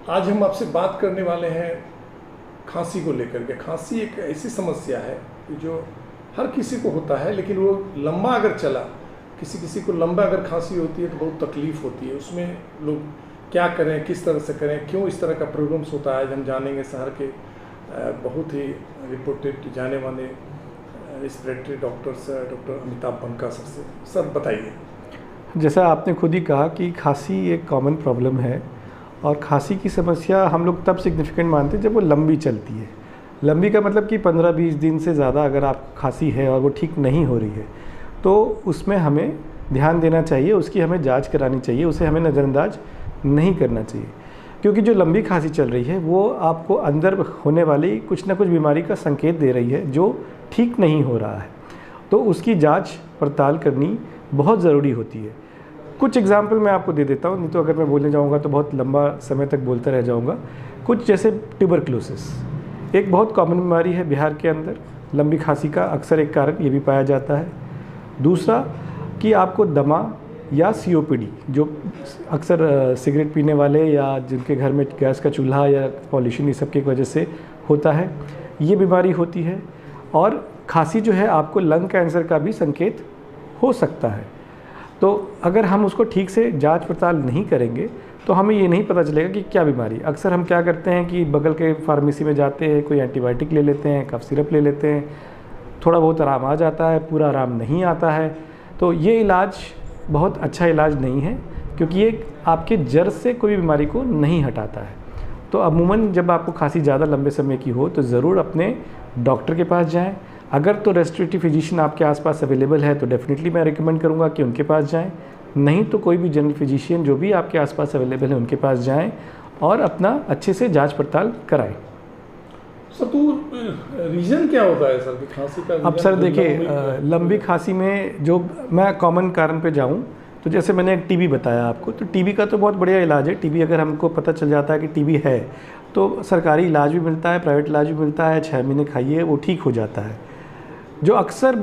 आज हम आपसे बात करने वाले हैं खांसी को लेकर के। खांसी एक ऐसी समस्या है कि जो हर किसी को होता है, लेकिन वो लंबा अगर चला, किसी किसी को लंबा अगर खांसी होती है तो बहुत तकलीफ़ होती है। उसमें लोग क्या करें, किस तरह से करें, क्यों इस तरह का प्रॉब्लम्स होता है, हम जानेंगे शहर के बहुत ही रिपोर्टेड जाने वाले respiratory doctors doctor Amitabh बनका sir से। सर बताइए। जैसा आपने खुद ही कहा कि खांसी एक कॉमन प्रॉब्लम है, और खांसी की समस्या हम लोग तब सिग्निफिकेंट मानते हैं जब वो लंबी चलती है। लंबी का मतलब कि 15-20 दिन से ज़्यादा अगर आप खांसी है और वो ठीक नहीं हो रही है तो उसमें हमें ध्यान देना चाहिए, उसकी हमें जांच करानी चाहिए, उसे हमें नज़रअंदाज नहीं करना चाहिए। क्योंकि जो लंबी खांसी चल रही है वो आपको अंदर होने वाली कुछ ना कुछ बीमारी का संकेत दे रही है जो ठीक नहीं हो रहा है, तो उसकी जांच पड़ताल करनी बहुत ज़रूरी होती है। कुछ एग्जाम्पल मैं आपको दे देता हूँ, नहीं तो अगर मैं बोलने जाऊँगा तो बहुत लंबा समय तक बोलता रह जाऊँगा। कुछ जैसे ट्यूबरक्लोसिस एक बहुत कॉमन बीमारी है बिहार के अंदर। लंबी खांसी का अक्सर एक कारण ये भी पाया जाता है। दूसरा कि आपको दमा या COPD, जो अक्सर सिगरेट पीने वाले या जिनके घर में गैस का चूल्हा या पॉल्यूशन ये सब की वजह से होता है, ये बीमारी होती है। और खांसी जो है आपको लंग कैंसर का भी संकेत हो सकता है। तो अगर हम उसको ठीक से जांच पड़ताल नहीं करेंगे तो हमें ये नहीं पता चलेगा कि क्या बीमारी। अक्सर हम क्या करते हैं कि बगल के फार्मेसी में जाते हैं, कोई एंटीबायोटिक ले लेते हैं, कफ सिरप ले लेते हैं, थोड़ा बहुत आराम आ जाता है, पूरा आराम नहीं आता है। तो ये इलाज बहुत अच्छा इलाज नहीं है, क्योंकि ये आपके जड़ से कोई बीमारी को नहीं हटाता है। तो अमूमन जब आपको खांसी ज़्यादा लंबे समय की हो तो ज़रूर अपने डॉक्टर के पास जाएं। अगर तो रेस्पिरेटरी फिजिशियन आपके आसपास अवेलेबल है तो डेफिनेटली मैं रिकमेंड करूंगा कि उनके पास जाएं। नहीं तो कोई भी जनरल फिजिशियन जो भी आपके आसपास अवेलेबल है उनके पास जाएं और अपना अच्छे से जांच पड़ताल कराएं। सर तो रीज़न क्या होता है सर कि खांसी का? अब सर देखिए, लंबी खांसी में जो मैं कॉमन कारण पे जाऊं तो जैसे मैंने टीबी बताया आपको, तो टीबी का तो बहुत बढ़िया इलाज है। टीबी अगर हमको पता चल जाता है कि टीबी है तो सरकारी इलाज भी मिलता है, प्राइवेट इलाज भी मिलता है, 6 महीने खाइए वो ठीक हो जाता है। जो अक्सर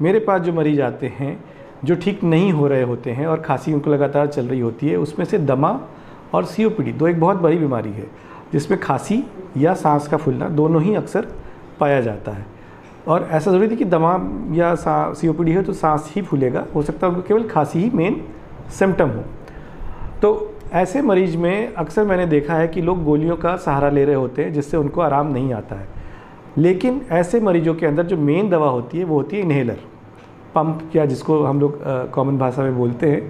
मेरे पास जो मरीज आते हैं जो ठीक नहीं हो रहे होते हैं और खांसी उनको लगातार चल रही होती है, उसमें से दमा और COPD दो एक बहुत बड़ी बीमारी है जिसमें खांसी या सांस का फूलना दोनों ही अक्सर पाया जाता है। और ऐसा ज़रूरी नहीं कि दमा या COPD है तो सांस ही फूलेगा, हो सकता है उनको केवल खांसी ही मेन सिम्टम हो। तो ऐसे मरीज में अक्सर मैंने देखा है कि लोग गोलियों का सहारा ले रहे होते हैं जिससे उनको आराम नहीं आता है। लेकिन ऐसे मरीजों के अंदर जो मेन दवा होती है वो होती है इन्हेलर, पंप या जिसको हम लोग कॉमन भाषा में बोलते हैं,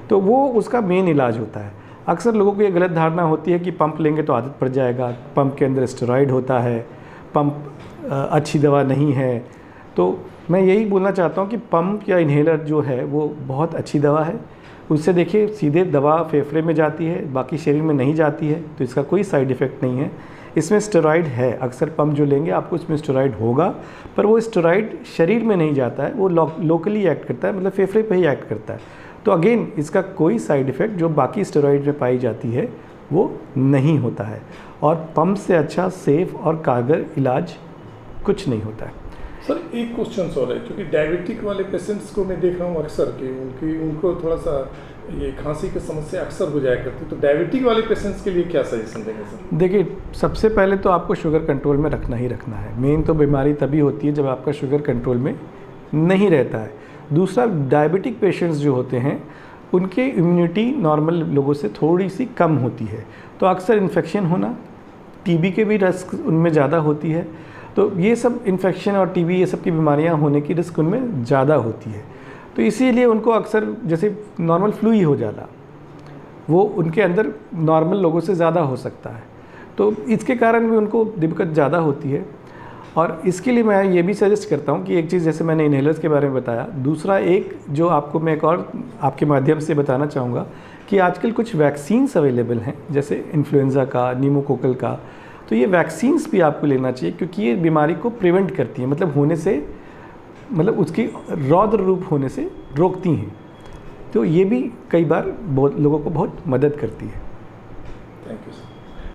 तो वो उसका मेन इलाज होता है। अक्सर लोगों को ये गलत धारणा होती है कि पंप लेंगे तो आदत पड़ जाएगा, पंप के अंदर स्टेरॉइड होता है, पंप अच्छी दवा नहीं है। तो मैं यही बोलना चाहता हूँ कि पंप या इन्हेलर जो है वो बहुत अच्छी दवा है। उससे देखिए सीधे दवा फेफड़े में जाती है, बाकी शरीर में नहीं जाती है, तो इसका कोई साइड इफ़ेक्ट नहीं है। इसमें स्टेरॉइड है, अक्सर पंप जो लेंगे आपको इसमें स्टेरॉइड होगा, पर वो स्टेरॉइड शरीर में नहीं जाता है, वो लोकली एक्ट करता है, मतलब फेफड़े पे ही एक्ट करता है। तो अगेन इसका कोई साइड इफ़ेक्ट जो बाकी स्टेरॉइड में पाई जाती है वो नहीं होता है। और पंप से अच्छा सेफ और कारगर इलाज कुछ नहीं होता है। सर एक क्वेश्चन और है, क्योंकि डायबिटिक वाले पेशेंट्स को मैं देख रहा हूँ अक्सर कि उनको थोड़ा सा ये खांसी की समस्या अक्सर हो जाया करती है, तो डायबिटिक वाले पेशेंट्स के लिए क्या सजेशन देंगे सर? देखिए, सबसे पहले तो आपको शुगर कंट्रोल में रखना ही रखना है। मेन तो बीमारी तभी होती है जब आपका शुगर कंट्रोल में नहीं रहता है। दूसरा, डायबिटिक पेशेंट्स जो होते हैं उनके इम्यूनिटी नॉर्मल लोगों से थोड़ी सी कम होती है, तो अक्सर इन्फेक्शन होना, टीबी के भी रिस्क उनमें ज़्यादा होती है। तो ये सब इन्फेक्शन और टीबी ये सब की बीमारियां होने की रिस्क उनमें ज़्यादा होती है। तो इसीलिए उनको अक्सर जैसे नॉर्मल फ्लू ही हो जाला, वो उनके अंदर नॉर्मल लोगों से ज़्यादा हो सकता है, तो इसके कारण भी उनको दिक्कत ज़्यादा होती है। और इसके लिए मैं ये भी सजेस्ट करता हूँ कि एक चीज़, जैसे मैंने इन्हेलर्स के बारे में बताया, दूसरा एक जो आपको मैं एक और आपके माध्यम से बताना चाहूँगा कि आजकल कुछ वैक्सीन्स अवेलेबल हैं, जैसे इन्फ्लुएंज़ा का, न्यूमोकोकल का। तो ये वैक्सीन्स भी आपको लेना चाहिए क्योंकि ये बीमारी को प्रिवेंट करती हैं, मतलब होने से, मतलब उसकी रौद्र रूप होने से रोकती हैं। तो ये भी कई बार बहुत लोगों को बहुत मदद करती है। Thank you sir.